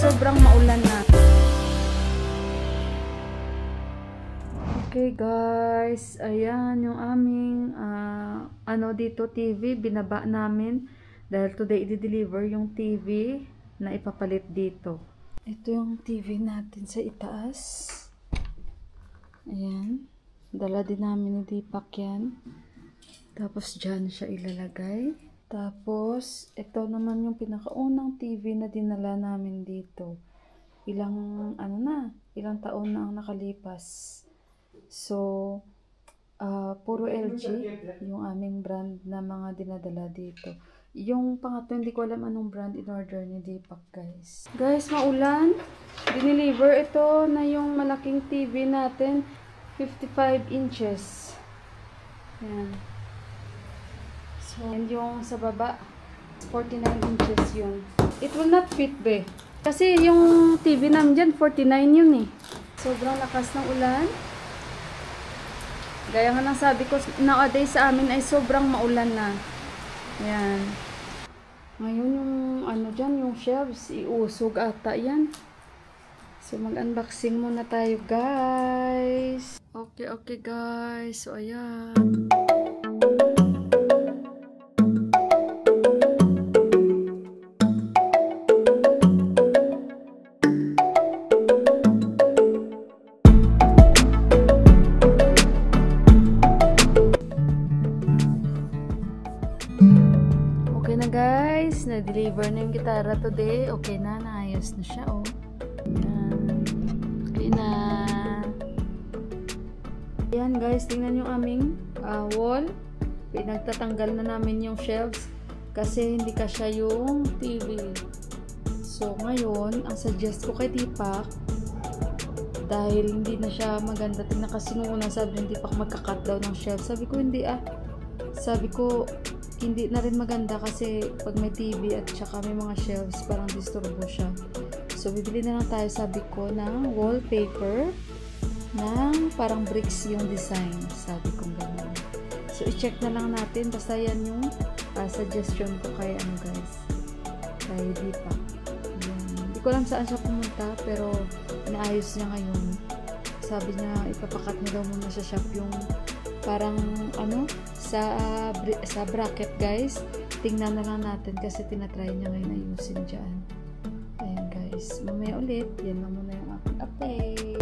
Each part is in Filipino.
sobrang maulan na. Okay guys, ayan yung aming dito TV, binaba namin dahil today i-deliver yung TV na ipapalit dito. Ito yung TV natin sa itaas. Ayan, dala din namin ni Deepak yan. Tapos dyan siya ilalagay. Tapos ito naman yung pinakaunang TV na dinala namin dito. Ilang taon na ang nakalipas. So, puro LG yung aming brand na mga dinadala dito. Yung pangatlo, hindi ko alam anong brand in-order ni Deepak, guys. Guys, maulan. Dineliver ito na yung malaking TV natin. 55 inches. Yan. So, and yung sa baba, 49 inches yun. It will not fit, be. Kasi yung TV namin dyan, 49 yun eh. Sobrang lakas ng ulan. Gaya nga ng sabi ko, nowadays sa amin ay sobrang maulan na. Ayan. Ngayon yung dyan, yung shelves, iusog ata yan. So mag-unboxing muna tayo guys. Okay guys. So ayan. Na-deliver na yung gitara today. Okay na, naayos na siya, oh. Ayan. Okay na. Ayan, guys, tingnan yung aming wall. Pinagtatanggal na namin yung shelves kasi hindi kasya yung TV. So, ngayon, ang suggest ko kay Deepak, dahil hindi na siya maganda, tingnan kasi nung unang sabi ng Deepak magka-cut daw ng shelves. Sabi ko, hindi Sabi ko, hindi na rin maganda kasi pag may TV at saka may mga shelves parang disturbo siya. So bibili na lang tayo, sabi ko, ng wallpaper ng parang bricks yung design, sabi ko gano'n. So i-check na lang natin, basta yan yung suggestion ko kay guys, kay Deepak. Hindi ko alam saan siya pumunta pero inaayos niya ngayon. Sabi niya ipapakat niya daw muna sa shop yung parang sa bracket, guys. Tingnan na lang natin kasi tinatry niya ngayon ayusin dyan. Ayan guys, mamaya ulit. Yan lang muna yung aking update.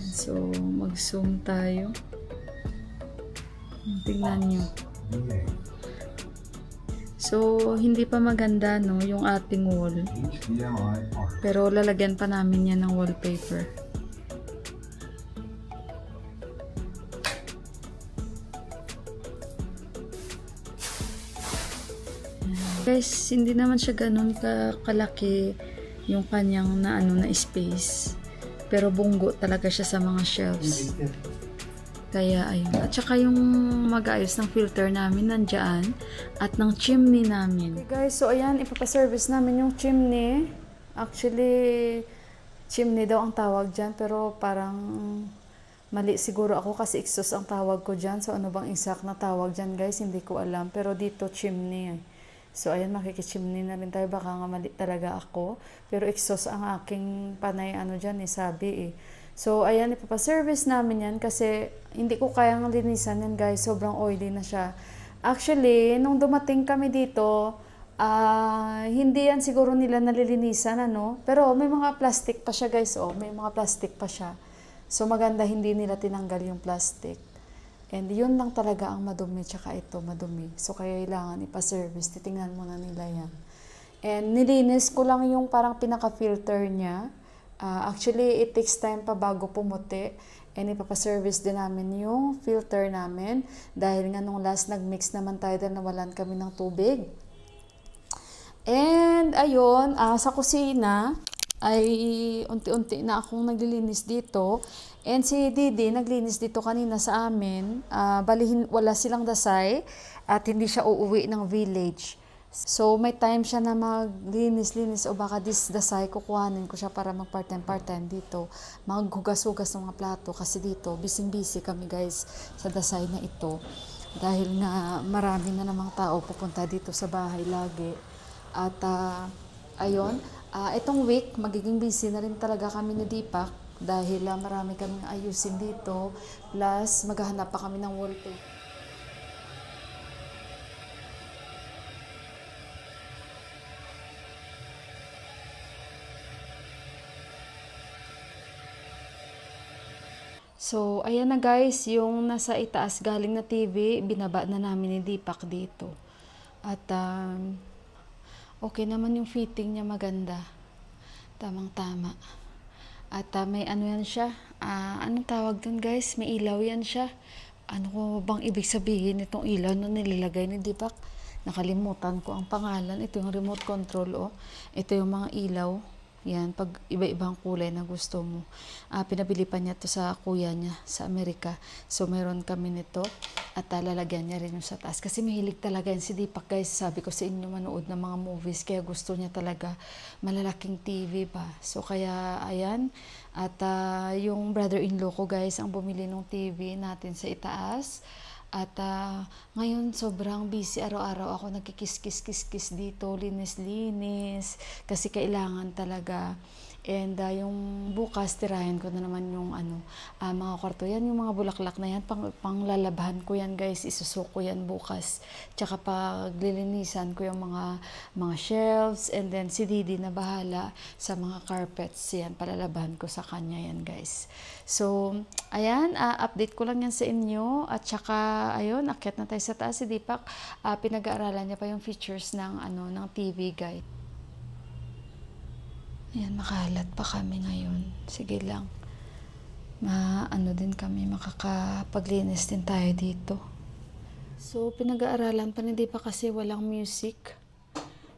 So mag-zoom tayo. Tingnan nyo. So, hindi pa maganda, no, yung ating wall. Pero lalagyan pa namin yan ng wallpaper. Guys, hindi naman siya ganun kalaki yung kanyang na space. Pero bunggo talaga siya sa mga shelves. Kaya ayun. At saka yung mag-ayos ng filter namin nandyan at ng chimney namin. Okay guys, so ayan, ipapaservice namin yung chimney. Actually, chimney daw ang tawag dyan, pero parang mali siguro ako kasi exhaust ang tawag ko dyan. So ano bang exact na tawag dyan guys, hindi ko alam. Pero dito chimney. So ayan, makikichimney na rin tayo. Baka nga mali talaga ako. Pero exhaust ang aking panay dyan sabi eh. So, ayan, ipapaservice namin yan kasi hindi ko kayang linisan yan, guys. Sobrang oily na siya. Actually, nung dumating kami dito, hindi yan siguro nila nalilinisan, Pero may mga plastic pa siya, guys. Oh, may mga plastic pa siya. So, maganda hindi nila tinanggal yung plastic. And yun lang talaga ang madumi, tsaka ito madumi. So, kaya kailangan ipaservice. Titingnan muna nila yan. And nilinis ko lang yung parang pinaka-filter niya. Actually, it takes time pa bago pumuti. And ipapaservice din namin yung filter namin. Dahil nga nung last nag-mix naman tayo dahil nawalan kami ng tubig. And ayun, sa kusina ay unti-unti na akong naglilinis dito. And si Didi naglinis dito kanina sa amin. Balihin, wala silang dasay at hindi siya uuwi ng village. So, may time siya na maglinis-linis o baka disdasay, kukuhanin ko siya para mag-part-time dito. Maghugas-hugas ng mga plato kasi dito, busy-busy kami guys sa dasay na ito. Dahil nga marami na namang tao pupunta dito sa bahay lagi. At ayun, itong week, magiging busy na rin talaga kami ni Deepak dahil marami kaming ayusin dito. Plus, maghahanap pa kami ng wallpaper. So, ayan na guys, yung nasa itaas galing na TV, binaba na namin ni Deepak dito. At okay naman yung fitting niya, maganda. Tamang-tama. At may ano yan siya, anong tawag dun guys? May ilaw yan siya. Ano ko bang ibig sabihin itong ilaw na nilalagay ni Deepak? Nakalimutan ko ang pangalan. Ito yung remote control, oh. Ito yung mga ilaw. Yan, pag iba-ibang kulay na gusto mo. Pinabili pa niya to sa kuya niya sa Amerika. So, meron kami nito at lalagyan niya rin yung sa taas. Kasi mahilig talaga yan si Deepak guys. Sabi ko sa inyo, manood ng mga movies. Kaya gusto niya talaga malalaking TV ba. So, kaya ayan. At yung brother-in-law ko guys, ang bumili ng TV natin sa itaas. At ngayon sobrang busy, araw-araw ako nagkikis-kis-kis-kis dito, linis-linis, kasi kailangan talaga. And yung bukas, tirahin ko na naman yung mga kwarto. Yan, yung mga bulaklak na yan, panglalabhan ko yan guys, isusuko yan bukas. Tsaka paglilinisan ko yung mga shelves, and then si Didi na bahala sa mga carpets. Yan, palalabhan ko sa kanya yan guys. So, ayan, update ko lang yan sa inyo. At tsaka, ayun, akyat na tayo sa taas. Si Deepak, pinag-aaralan niya pa yung features ng TV guide. Ayan, makahalat pa kami ngayon. Sige lang. Din kami, makakapaglinis din tayo dito. So, pinag-aaralan pa ni Deepak kasi walang music.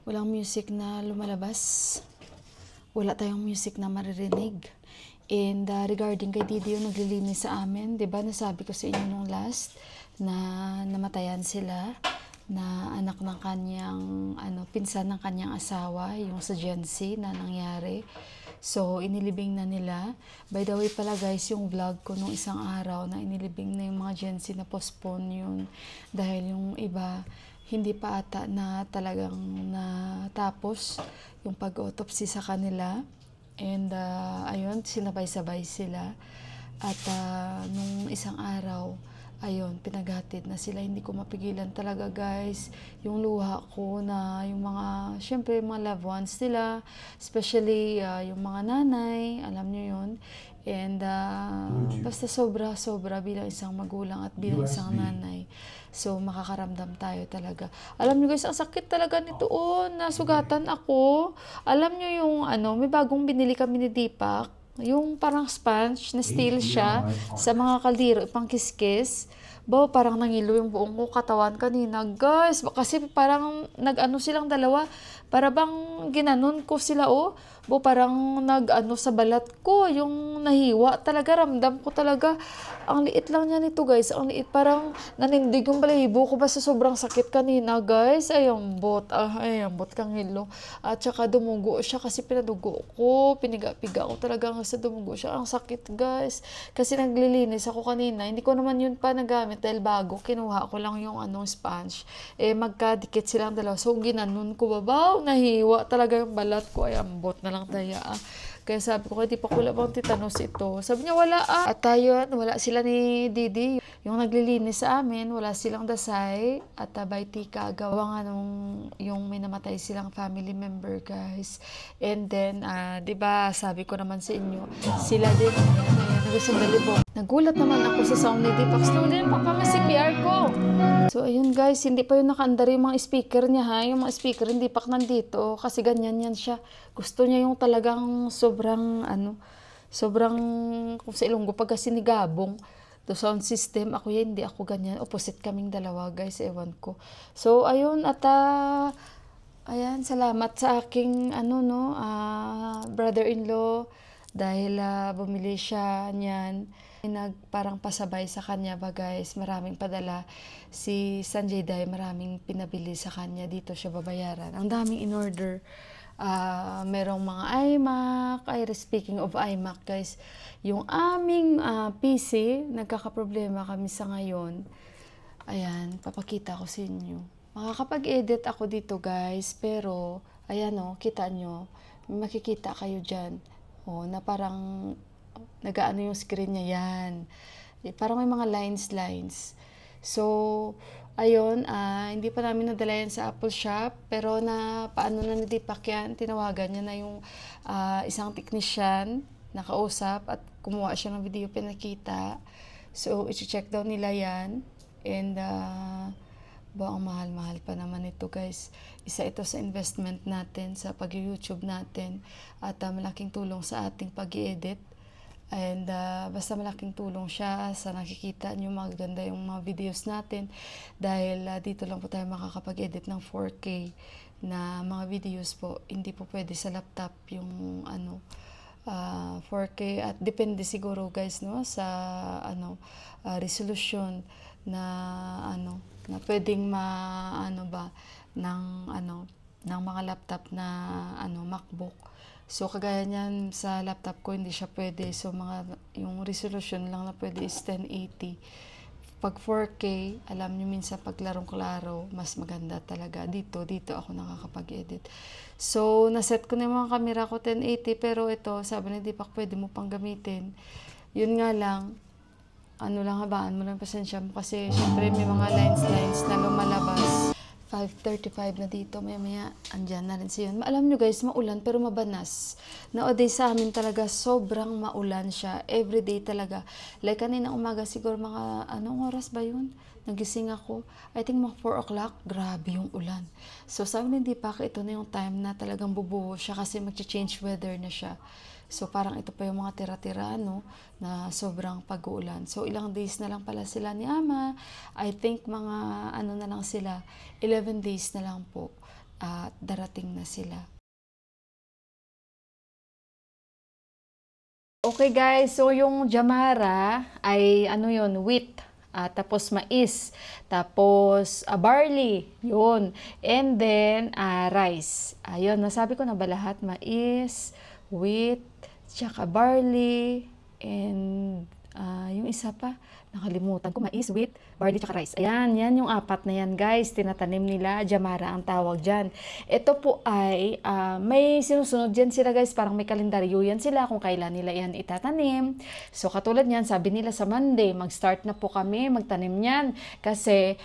Walang music na lumalabas. Wala tayong music na maririnig. And regarding kay Didi yung naglilinis sa amin, diba nasabi ko sa inyo nung last na namatayan sila, na anak ng kanyang pinsan ng kanyang asawa, yung sa Gency na nangyari. So inilibing na nila. By the way pala guys, yung vlog ko nung isang araw na inilibing na yung mga Gency, na postpone yun dahil yung iba hindi pa ata na talagang natapos yung pag-autopsy sa kanila. And ayun, sinabay-sabay sila. At nung isang araw, ayun, pinaghatid na sila. Hindi ko mapigilan talaga guys. Yung luha ko na yung mga, syempre yung mga loved ones nila. Especially yung mga nanay, alam nyo yun. And basta sobra-sobra bilang isang magulang at bilang isang nanay. So makakaramdam tayo talaga. Alam nyo guys, ang sakit talaga nito. Nasugatan ako. Alam nyo yung may bagong binili kami ni Deepak. Yung parang sponge na steel siya sa mga kaldero, pang kiskis. Parang nangilo yung buong ko katawan kanina. Guys, kasi parang silang dalawa. Para bang ginanon ko sila, parang sa balat ko. Yung nahiwa talaga, ramdam ko talaga. Ang liit lang niya nito guys. Ang liit, parang nanindig yung balahibo ko. Basta sobrang sakit kanina guys. Ay, ambot kang hilo. At saka dumugo siya kasi pinadugo ko. Piniga-piga ko talaga sa dumugo siya. Ang sakit guys. Kasi naglilinis ako kanina. Hindi ko naman yun pa nagamit dahil bago. Kinuha ko lang yung sponge. Magkadikit silang dalawa. So, ginanon ko babaw. Nahiwa talaga yung balat ko. Ay, ambot na lang tayo. Kaya sabi ko, di pa wala bang titanos ito. Sabi niya, wala At tayo, wala sila ni Didi. Yung naglilinis sa amin, wala silang dasay. At by tika, gawa nga yung may namatay silang family member, guys. And then, diba, sabi ko naman sa inyo, sila din, nagusandali po. Nagulat naman ako sa sound ni Deepak. Slow din pa kami CPR ko. So, ayun guys, hindi pa yun nakaandar yung mga speaker niya, ha? Yung mga speaker, hindi pa nandito. Kasi ganyan yan siya. Gusto niya yung talagang sobrang, kung sa Ilonggo, pagka sinigabong, the sound system, ako yan, hindi ako ganyan. Opposite kaming dalawa, guys, ewan ko. So, ayun, at, ayan, salamat sa aking, brother-in-law, dahil bumili siya niyan. Parang pasabay sa kanya ba guys, maraming padala. Si Sanjay Day, maraming pinabili sa kanya. Dito siya babayaran. Ang daming in-order. Merong mga iMac. Speaking of iMac guys, yung aming PC, nagkakaproblema kami sa ngayon. Ayan, papakita ko sa inyo. Makakapag-edit ako dito guys, pero ayan o, kita nyo, makikita kayo dyan. O, na parang nagaano yung screen niya yan. Parang may mga lines. So, ayun, hindi pa namin nadala yan sa Apple Shop, pero paano na nadipak yan, tinawagan niya na yung isang technician, nakausap at kumuha siya ng video pinakita. So, i-check daw nila yan. And, ang mahal-mahal pa naman ito guys. Isa ito sa investment natin sa pag-YouTube natin at malaking tulong sa ating pag-i-edit. And basta malaking tulong siya sa nakikita nyo, maganda yung mga videos natin dahil dito lang po tayo makakapag-edit ng 4K na mga videos po. Hindi po pwede sa laptop yung 4K at depende siguro guys no sa resolution na na pwedeng ng mga laptop na MacBook. So kagaya niyan sa laptop ko hindi siya pwede. So yung resolution lang na pwede is 1080. Pag 4K, alam niyo minsan pag larong-klaro, mas maganda talaga. Dito ako nakakapag-edit. So naset ko na yung mga camera ko 1080 pero ito sabi ni Deepak pwede mo pang gamitin. Yun nga lang habaan mo lang pasensya mo kasi syempre may mga lines na lumalabas. 5:35 na dito, maya andyan na rin siya. Alam nyo guys, maulan pero mabanas. Nowadays sa amin talaga sobrang maulan siya. Everyday talaga. Like kanina umaga siguro mga anong oras ba yun? Nagising ako. I think mga 4 o'clock. Grabe yung ulan. So sabi ni Deepak, ito na yung time na talagang bubuho siya kasi mag-change weather na siya. So parang ito pa yung mga tira-tira na sobrang pag-uulan. So ilang days na lang pala sila ni Ama. I think mga na lang sila. 11 days na lang po at darating na sila. Okay guys, so yung Jamara ay wheat. Tapos mais, tapos barley, yun. And then rice. Ayun, nasabi ko na ba lahat? Mais, wheat, tsaka barley, and yung isa pa, nakalimutan ko, mais, wheat, barley, tsaka rice. Ayan, yan yung apat na yan guys, tinatanim nila, Jamara ang tawag dyan. Ito po ay, may sinusunod dyan sila guys, parang may kalendaryo yan sila kung kailan nila yan itatanim. So katulad yan, sabi nila sa Monday, mag-start na po kami, magtanim yan. Kasi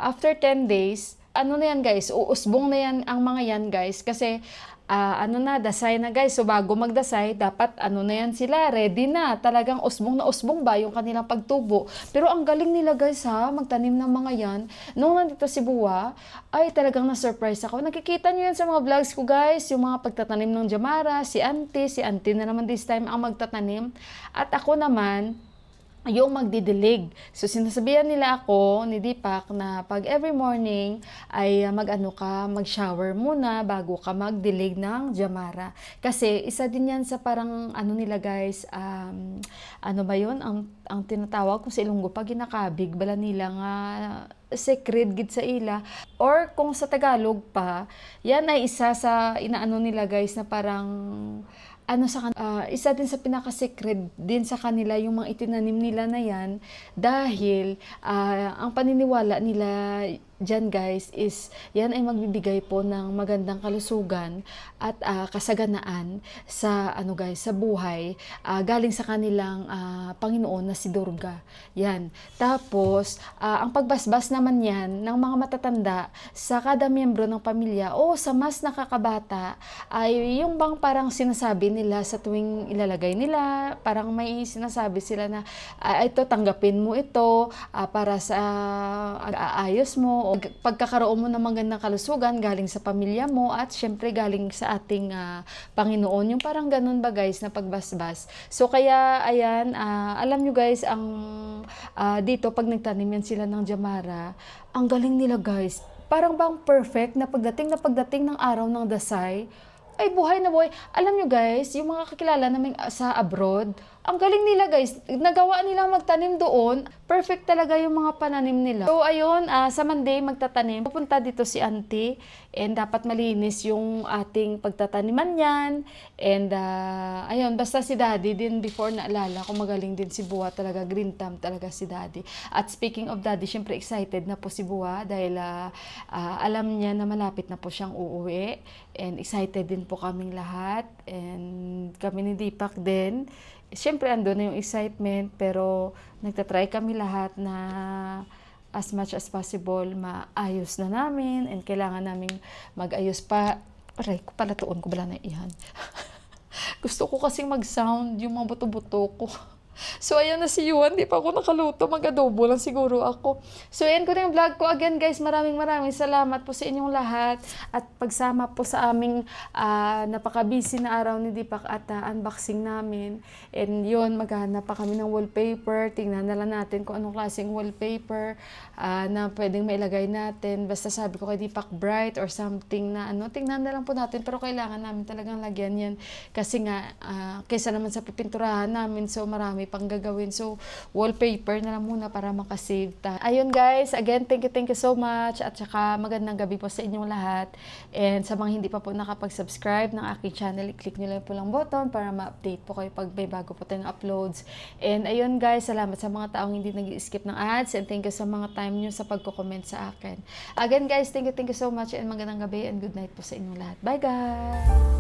after 10 days, na yan guys, uusbong na yan ang mga yan guys, kasi dasay na guys. So bago magdasay, dapat na yan sila, ready na. Talagang usbong na usbong ba yung kanilang pagtubo. Pero ang galing nila guys magtanim ng mga yan. Nung nandito si Buwa, ay talagang na-surprise ako. Nakikita nyo yan sa mga vlogs ko guys, yung mga pagtatanim ng Jamara, si auntie na naman this time ang magtatanim. At ako naman, yung magdidilig. So sinasabihan nila ako ni Deepak na pag every morning ay mag-shower muna bago ka magdilig ng Jamara. Kasi isa din yan sa parang nila guys, ba yun? Ang tinatawag ko sa Ilonggo pag ginakabig, bala nila nga secret gid sa ila. Or kung sa Tagalog pa, yan ay isa sa inaano nila guys na parang isa din sa pinaka-secret din sa kanila yung mga itinanim nila na yan dahil ang paniniwala nila dyan guys is yan ay magbibigay po ng magandang kalusugan at kasaganaan sa sa buhay galing sa kanilang Panginoon na si Durga. Yan. Tapos ang pagbasbas naman yan ng mga matatanda sa kada miyembro ng pamilya o sa mas nakakabata ay yung bang parang sinasabi nila sa tuwing ilalagay nila, parang may sinasabi sila na ito tanggapin mo ito para sa ayos mo o pagkakaroon mo ng magandang kalusugan galing sa pamilya mo at syempre galing sa ating Panginoon. Yung parang ganun ba guys na pagbasbas. So kaya ayan, alam nyo guys, ang dito pag nagtanim yan sila ng Jamara, ang galing nila guys. Parang bang perfect na pagdating ng araw ng dasay, ay buhay na buhay. Alam nyo guys, yung mga kakilala namin sa abroad, ang galing nila guys, nagawa nila magtanim doon. Perfect talaga yung mga pananim nila. So ayun, sa Monday magtatanim. Pupunta dito si auntie and dapat malinis yung ating pagtataniman yan. And ayun, basta si daddy din before naalala ko magaling din si Buwa talaga. Green thumb talaga si daddy. At speaking of daddy, syempre excited na po si Buwa dahil alam niya na malapit na po siyang uuwi. And excited din po kaming lahat. And kami ni Deepak din. Siyempre, ando na yung excitement, pero nagtatry kami lahat na as much as possible maayos na namin and kailangan namin mag-ayos pa. Aray, palatuon ko bala na iyan. Gusto ko kasing mag-sound yung mga buto-buto ko. So, ayan na si Yuan. Di pa ako nakaluto. Mag-adobo lang siguro ako. So, ayan ko na yung vlog ko. Again, guys, maraming salamat po sa inyong lahat. At pagsama po sa aming napaka-busy na araw ni Deepak at unboxing namin. And yun, maghanap pa kami ng wallpaper. Tingnan na lang natin kung anong klaseng wallpaper na pwedeng mailagay natin. Basta sabi ko kay Deepak, bright or something na ano. Tingnan na lang po natin. Pero kailangan namin talagang lagyan yan. Kasi nga, kaysa naman sa pipinturahan namin. So, marami pang gagawin. So, wallpaper na lang muna para makasave tayo. Ayun guys, again, thank you so much. At saka magandang gabi po sa inyong lahat. And sa mga hindi pa po nakapag-subscribe ng aking channel, i-click nyo lang po lang button para ma-update po kayo pag may bago po tayong uploads. And ayun guys, salamat sa mga taong hindi nag-skip ng ads. And thank you sa mga time nyo sa pagko-comment sa akin. Again guys, thank you so much. And magandang gabi and good night po sa inyong lahat. Bye guys!